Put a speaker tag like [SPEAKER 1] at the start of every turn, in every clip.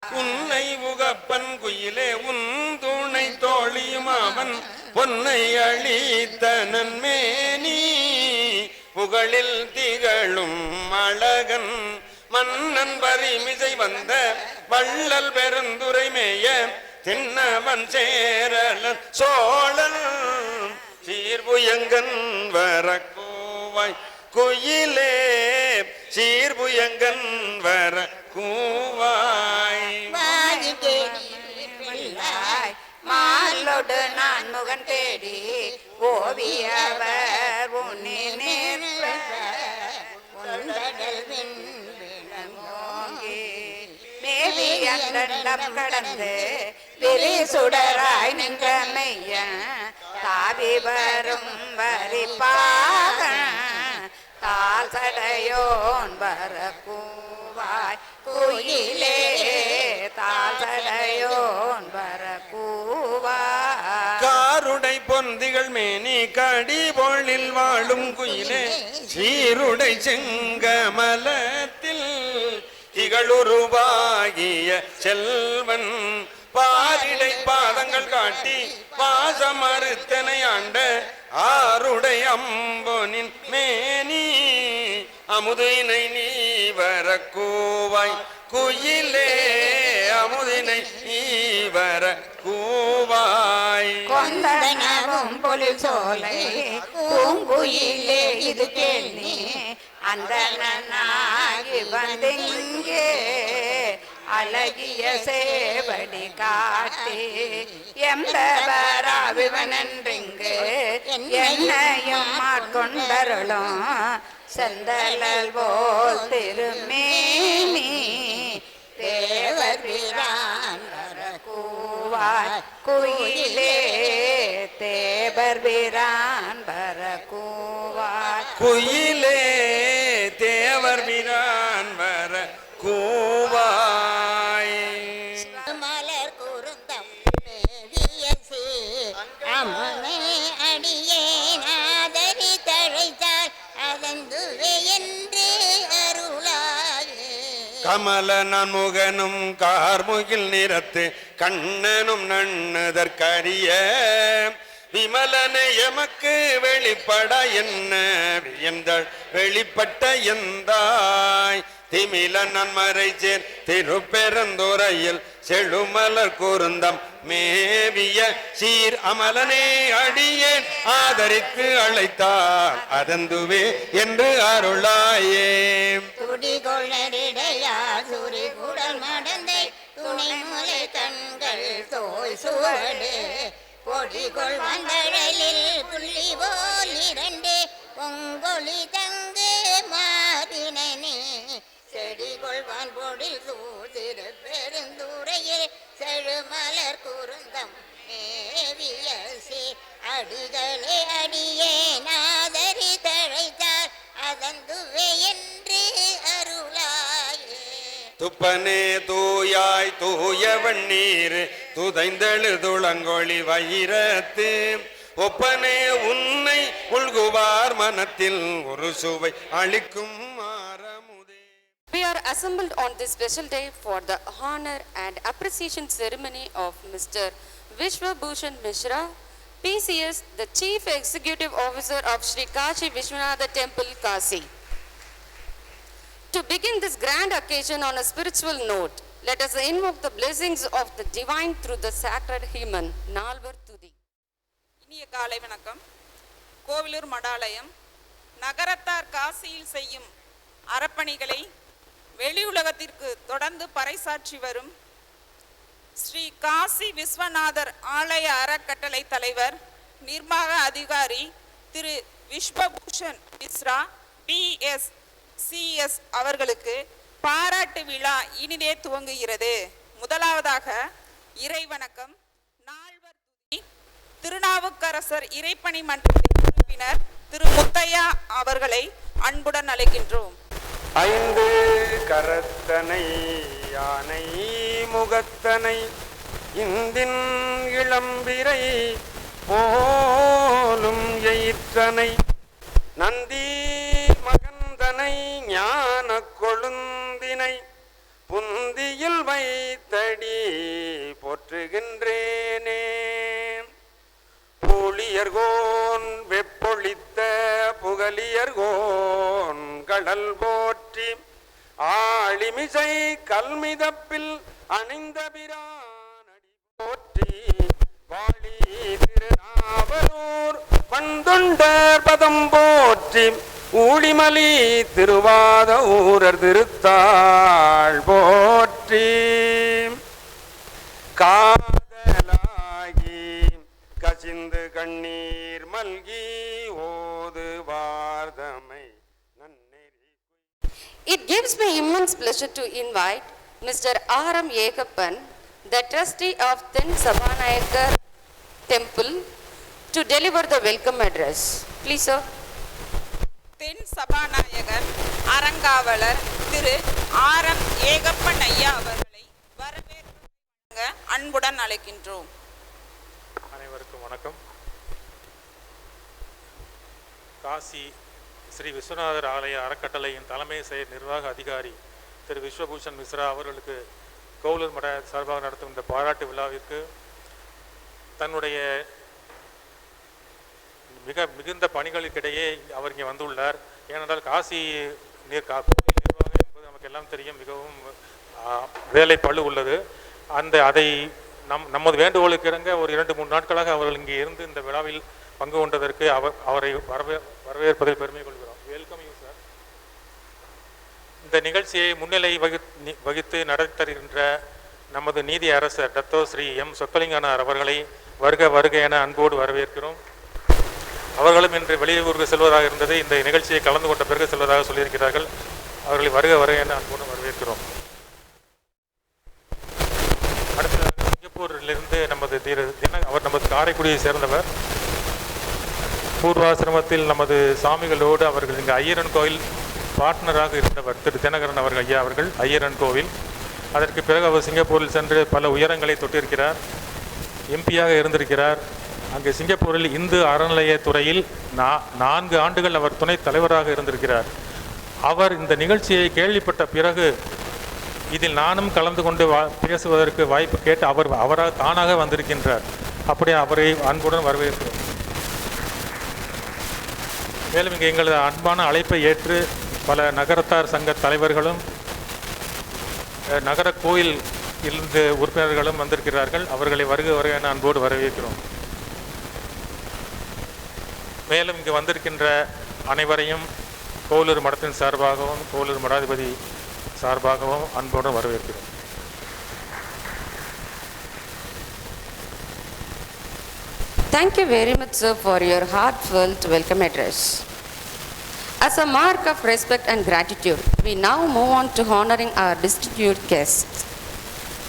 [SPEAKER 1] உன்னை உகப்பன் குயிலே உன் துணை தோழியும் அவன் பொன்னை அளித்த நன்மேனி புகழில் திகழும் அழகன் மன்னன் வரிமிசை வந்த வள்ளல் பெருந்துரை மேய தின்னவன் சேரலன் சோழன் சீர்புயங்கன் வரக்கூவாய் குயிலே சீர்புயங்கன் வர கூவாய்
[SPEAKER 2] மாலோடு நான் முகன் தேடி ஓவியவர் உன்னை மேவி அண்டம் கடந்து விரி சுடராய் நின்ற மெய்ய தாவி வரும் வரிப்பாக தால் சடையோன் வர கூவாய் குயிலே தால் சடையோன் வர கூவாய்
[SPEAKER 1] காருடை பொந்திகள் மேனி கடி பொழில் வாழும் குயிலே சீருடை செங்கமலத்தில் திகழுருவாகிய செல்வன் பாரிடை பாதங்கள் காட்டி பாசமறுத்தனை ஆண்ட ஆருடை அம்பொனின் மேனி அமுதினை நீ வர கூவாய் குயிலே அமுதினை நீ வர கூவாய்
[SPEAKER 2] கொந்தனவும் பொலில் சோலை பூங்குயிலே இது கேள்வி அந்த நாகி வந்திங்கே அழகிய சேவடி காட்டி எம்பராவிவனன்றிங்கு என்னையும் மாட்கொண்டருளும் செந்தலல் போல் திருமேனி தேவர் வீரான் வர கூவாய் குயிலே தேவர் வீரான் வர கூவாய்
[SPEAKER 1] குயிலே தேவர் வீரான் வர கூவாய்
[SPEAKER 3] மலர் குருந்தம் அமனே அடியேன் ஆதரி தழைத்தால் அதந்துவே என்று அருளாயே
[SPEAKER 1] கமல நன்முகனும் கார்முகில் நிறத்து கண்ணனும் நண்ணுதற்கரிய விமலனை எமக்கு வெளிப்பட என்ன வியந்தள் வெளிப்பட்ட எந்தாய் திமில நன்மறை சேர் திருப்பெருந்துறையில் செழுமலர் கூர்ந்தம் மேவிய சீர் அமலனே அடியேன் ஆதரித்து அழைத்தார் அதந்துவே என்று அருளாயே
[SPEAKER 3] துடிகொள்ளடிடையா சூரி குடல் மடந்தை துணை முலை கண்கள் தோய் சுவடு பொடிகொள் வந்தழலில் புள்ளி போல் இரண்டு பொங்கொழி தங்கு மாறினே செடிகொள்வான் பொடில் சூழ்திரு பெருந்துரையில் செழுமலர் குருந்தம் மேவிய அடிகளே அடியே நாதரி தழைத்தார் அதந்துவே என்று அருளாயே
[SPEAKER 1] துப்பனே தூயாய் தூய வெண்ணீர் துதைந்தெழு துளங்கொழி வைரத்து ஒப்பனே உன்னை உள்குவார் மனத்தில் ஒரு சுவை அளிக்கும் ஆரமுதே.
[SPEAKER 4] We are assembled on this special day for the honor and appreciation ceremony of Mr. Vishwa Bhushan Mishra, PCS, the Chief Executive Officer of Sri Kashi Vishwanatha Temple, Kasi. To begin this grand occasion on a spiritual note, let us invoke the blessings of the divine through the sacred hymn, Nalvar Thudi.
[SPEAKER 5] இனிய காலை வணக்கம். கோவிலூர் மடாலயம் நகரத்தார் காசியில் செய்யும் அறப்பணிகளை வெளியுலகத்திற்கு தொடர்ந்து பறைசாற்றி வரும் ஸ்ரீ காசி விஸ்வநாதர் ஆலய அறக்கட்டளை தலைவர் நிர்வாக அதிகாரி திரு விஸ்வபூஷன் மிஸ்ரா PSCS அவர்களுக்கு பாராட்டு விழா இனிதே துவங்குகிறது. முதலாவதாக இறைவணக்கம் நால்வர் துதி திருநாவுக்கரசர் இறைப்பணி மன்றத்தின் உறுப்பினர் திரு முத்தையா அவர்களை அன்புடன் அழைக்கின்றோம்.
[SPEAKER 1] ஐந்து கரத்தனை யானை முகத்தனை இந்தின் இளம்பிரை போலும் எயிற்றனை நந்தி மகந்தனை ஞான கொழுந்தினை புந்தியில் வைத்தடி போற்றுகின்றேனே. புலியர்கோன் வெப்பொழித்த புகலியர்கோன் கடல் போற்றி ஆளிமிசை கல்மிதப்பில் அணிந்த பிரானடி போற்றி வாழி திருநாவலூர் பண்தொண்டர் பதம் போற்றி ஊழிமலி திருவாத ஊரர் திருத்தாள் போற்றி காதலாகி கசிந்து கண்ணீர் மல்கி ஓது வார்தமை நன்னெறி.
[SPEAKER 4] It gives me immense pleasure to invite Mr. R.M. Yegappan, the trustee of Thin Sabhanayakar Temple, to deliver the welcome address. Please, sir.
[SPEAKER 5] தென் சபாநாயகர் அறங்காவலர் திரு ஆர்.எம். ஏகப்பன் ஐயா அவர்களை வரவேற்க அன்புடன் அழைக்கின்றோம்.
[SPEAKER 6] அனைவருக்கும் வணக்கம். காசி ஸ்ரீ விஸ்வநாதர் ஆலய அறக்கட்டளையின் தலைமை செயல் நிர்வாக அதிகாரி திரு விஸ்வபூஷன் மிஸ்ரா அவர்களுக்கு கோவிலூர் மட சார்பாக நடத்தும் இந்த பாராட்டு விழாவிற்கு தன்னுடைய மிகுந்த பணிகளுக்கிடையே அவர் இங்கே வந்துள்ளார். ஏனென்றால் காசி கோவில் நிர்வாகம் என்பது நமக்கு எல்லாம் தெரியும், மிகவும் வேலை பளு உள்ளது. அதை நமது வேண்டுகோளுக்கு இறங்க ஒரு 2-3 நாட்களாக அவர்கள் இங்கே இருந்து இந்த விழாவில் பங்கு கொண்டதற்கு அவரை வரவேற்பதில் பெருமை கொள்கிறோம். Welcome you sir. இந்த நிகழ்ச்சியை முன்னிலை வகித்து நடத்தருகின்ற நமது நீதி அரசர் டத்தோ ஸ்ரீ எம் சொக்கலிங்கனார் அவர்களை வருக வருக என அன்போடு வரவேற்கிறோம். அவர்களும் இன்று வெளியூருக்கு செல்வதாக இருந்தது, இந்த நிகழ்ச்சியை கலந்து கொண்ட பிறகு செல்வதாக சொல்லியிருக்கிறார்கள். அவர்களை வருக வருக என அன்போடு வரவேற்கிறோம். அடுத்ததாக சிங்கப்பூரிலிருந்து அவர் நமது காரைக்குடியை சேர்ந்தவர். பூர்வாசிரமத்தில் நமது சாமிகளோடு அவர்கள் இங்கு ஐயரன் கோயில் பார்ட்னராக இருந்தவர் திரு தினகரன் அவர்கள் ஐயா அவர்கள் ஐயரன் கோவில். அதற்கு பிறகு அவர் சிங்கப்பூரில் சென்று பல உயரங்களை தொட்டிருக்கிறார். எம்பியாக இருந்திருக்கிறார். அங்கே சிங்கப்பூரில் இந்து அறநிலையத்துறையில் 4 ஆண்டுகள் அவர் துணைத் தலைவராக இருந்திருக்கிறார். அவர் இந்த நிகழ்ச்சியை கேள்விப்பட்ட பிறகு இதில் நானும் கலந்து கொண்டு பேசுவதற்கு வாய்ப்பு கேட்டு அவராக தானாக வந்திருக்கின்றார். அப்படியே அவரை அன்புடன் வரவேற்கிறோம். மேலும் இங்கே எங்களது அன்பான அழைப்பை ஏற்று பல நகரத்தார் சங்க தலைவர்களும் நகர கோயில் இருந்து உறுப்பினர்களும் வந்திருக்கிறார்கள். அவர்களை வருக வருக என அன்போடு வரவேற்கிறோம். மேலும் இங்கு வந்திருக்கின்ற அனைவரையும் கோவிலூர் மடத்தின் சார்பாகவும் கோவிலூர் மடாதிபதி சார்பாகவும் அன்போடு வரவேற்கிறோம்.
[SPEAKER 4] Thank you very much, sir, for your heartfelt welcome address. As a mark of respect and gratitude, we now move on to honoring our distinguished guests.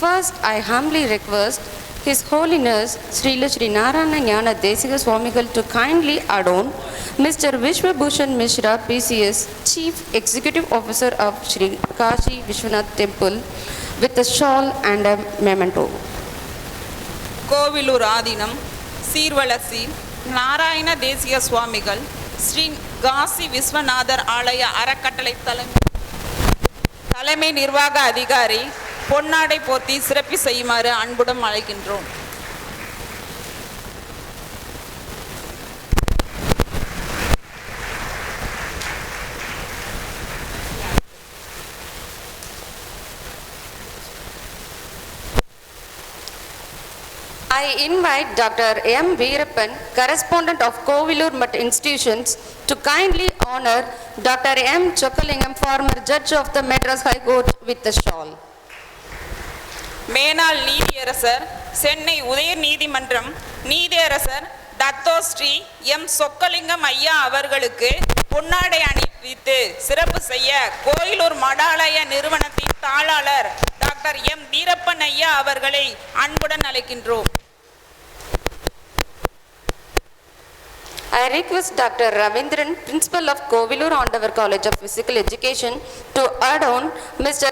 [SPEAKER 4] First, I humbly request His Holiness Srila Sri Narayana Jnana Desika Swamigal to kindly adorn Mr. Vishwabhushan Mishra, PCS, Chief Executive Officer of Sri Kashi Vishwanath Temple, with a shawl and a memento.
[SPEAKER 5] Kovilur ஆதீனம் சீர்வலசி நாராயண தேசிக சுவாமிகள் ஸ்ரீ காசி விஸ்வநாதர் ஆலய அறக்கட்டளை தலைமை நிர்வாக அதிகாரி பொன்னாடை போர்த்தி சிறப்பு செய்யுமாறு அன்புடன் அழைக்கின்றோம்.
[SPEAKER 4] I invite Dr. M. Veerappan, correspondent of Kovilur Mat Institutions, to kindly honor Dr. M. Chokkalingam, former judge of the Madras High Court, with a shawl.
[SPEAKER 5] மேனாள் நீதியரசர் சென்னை உயர் நீதிமன்றம் நீதியரசர் டத்தோ ஸ்ரீ எம் சொக்கலிங்கம் ஐயா அவர்களுக்கு பொன்னாடை அணிவித்து சிறப்பு செய்ய கோயிலூர் மடாலய நிறுவனத்தின் தாளாளர் டாக்டர் எம் வீரப்பன் ஐயா அவர்களை அன்புடன் அழைக்கின்றோம்.
[SPEAKER 4] I request Dr. Ravindran, Principal of Kovilur Andhavar College of Physical Education, to adorn Mr.